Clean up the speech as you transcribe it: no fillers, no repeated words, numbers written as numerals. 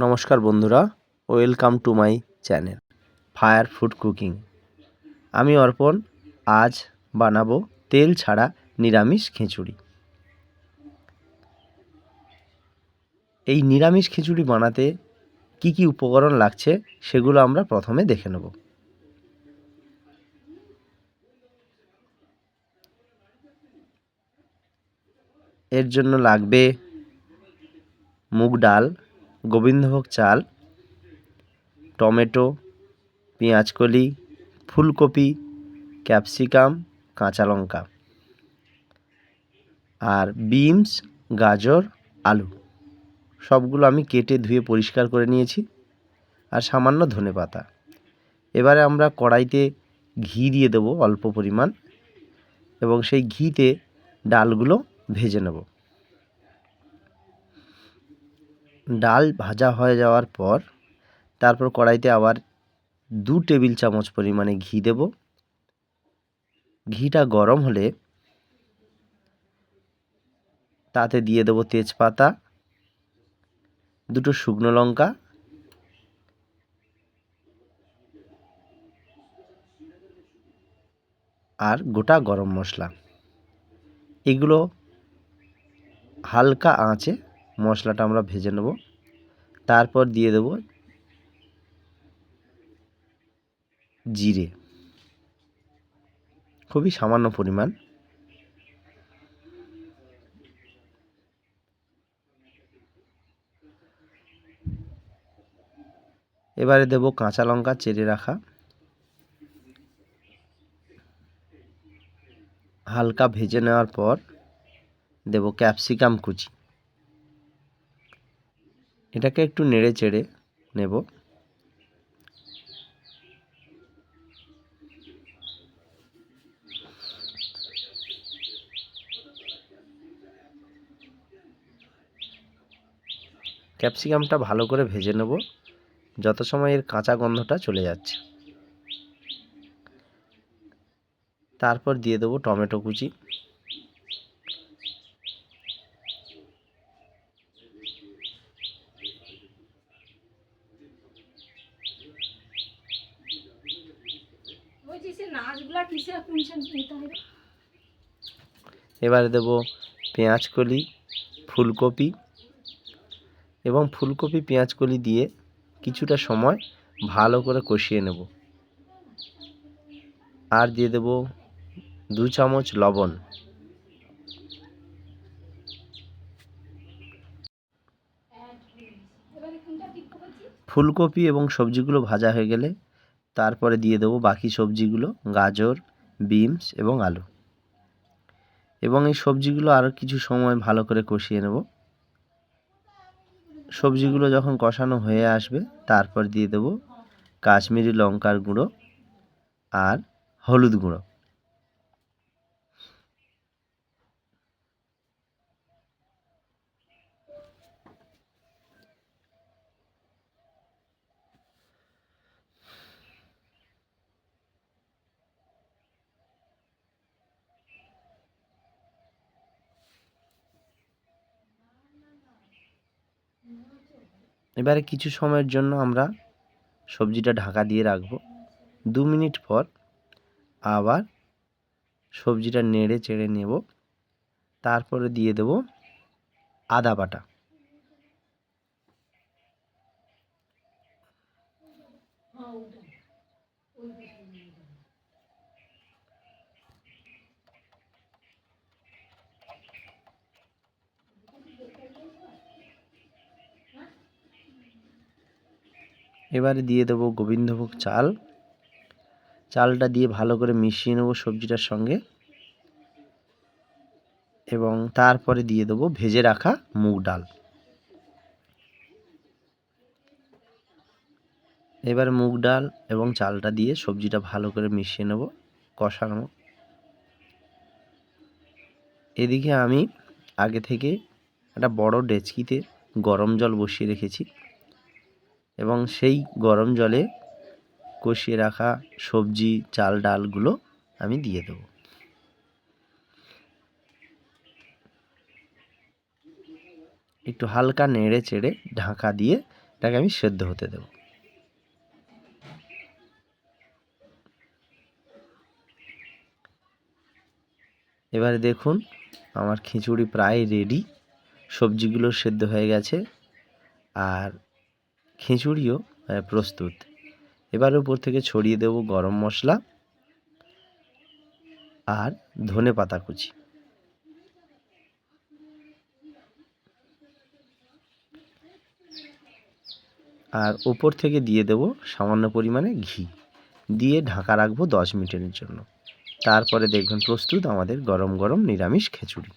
নমস্কার বন্ধুরা, welcome to my channel fire food cooking. আমি অর্পণ। আজ বানাবো তেল ছাড়া নিরামিষ খিচুড়ি। এই নিরামিষ খিচুড়ি বানাতে কি কি উপকরণ লাগছে সেগুলো আমরা প্রথমে দেখে নেব। এর জন্য লাগবে মুগ ডাল, গোবিন্দভোগ চাল, টমেটো, পেঁয়াজকলি, ফুলকপি, ক্যাপসিকাম, কাঁচা লঙ্কা আর বিনস, গাজর, আলু সবগুলো আমি কেটে ধুয়ে পরিষ্কার করে নিয়েছি, আর সামান্য ধনেপাতা। এবারে আমরা কড়াইতে ঘি দিয়ে দেবো অল্প পরিমাণ, এবং সেই ঘিতে ডালগুলো ভেজে নেব। ডাল ভাজা হয়ে যাওয়ার পর তারপর কড়াইতে আবার 2 টেবিল চামচ পরিমাণে ঘি দেব। ঘিটা গরম হলে তাতে দিয়ে দেবো তেজপাতা, 2টো শুকনো লঙ্কা, আর গোটা গরম মশলা। এগুলো হালকা আঁচে মশলাটা আমরা ভেজে নেব। তারপর দিয়ে দেব জিরে, খুবই সামান্য পরিমাণ। এবারে দেব কাঁচা লঙ্কা চেড়ে রাখা, হালকা ভেজে নেওয়ার পর দেব ক্যাপসিকাম কুচি। এটাকে একটু নেড়ে চেড়ে নেব। ক্যাপসিকামটা ভালো করে ভেজে নেব যত সময় এর কাঁচা গন্ধটা চলে যাচ্ছে। তারপর দিয়ে দেবো টমেটো কুচি, এবারে দেব পেঁয়াজকলি, ফুলকপি, এবং ফুলকপি পেঁয়াজকলি দিয়ে কিছুটা সময় ভালো করে কষিয়ে নেব। আর দিয়ে দেব 2 চামচ লবণ। ফুলকপি এবং সবজিগুলো ভাজা হয়ে গেলে তারপরে দিয়ে দেবো বাকি সবজিগুলো, গাজর, বিনস এবং আলু। এবং এই সবজিগুলো আরও কিছু সময় ভালো করে কষিয়ে নেব। সবজিগুলো যখন কষানো হয়ে আসবে তারপর দিয়ে দেব কাশ্মীরি লঙ্কার গুঁড়ো আর হলুদ গুঁড়ো। এবারে কিছু সময়ের জন্য আমরা সবজিটা ঢাকা দিয়ে রাখব। 2 মিনিট পর আবার সবজিটা নেড়ে চেড়ে নেব। তারপরে দিয়ে দেব আদা বাটা। এবারে দিয়ে দেব গোবিন্দভোগ চাল। চালটা দিয়ে ভালো করে মিশিয়ে নেব সবজিটার সঙ্গে, এবং তারপরে দিয়ে দেব ভেজে রাখা মুগ ডাল। এবার মুগ ডাল এবং চালটা দিয়ে সবজিটা ভালো করে মিশিয়ে নেব, কষানো। এদিকে আমি আগে থেকে একটা বড় ডেচকিতে গরম জল বসিয়ে রেখেছি, এবং সেই গরম জলে কষিয়ে রাখা সবজি, চাল, ডালগুলো আমি দিয়ে দেব। একটু হালকা নেড়ে চেড়ে ঢাকা দিয়ে এটাকে আমি সেদ্ধ হতে দেব। এবারে দেখুন আমার খিচুড়ি প্রায় রেডি, সবজিগুলো সেদ্ধ হয়ে গেছে আর খিচুড়িও প্রস্তুত। এবার উপর থেকে ছড়িয়ে দেব গরম মশলা আর ধনেপাতা কুচি। আর উপর থেকে দিয়ে দেব সামান্য পরিমাণে ঘি, দিয়ে ঢাকা রাখবো 10 মিনিটের জন্য। তারপরে দেখবেন প্রস্তুত আমাদের গরম গরম নিরামিষ খিচুড়ি।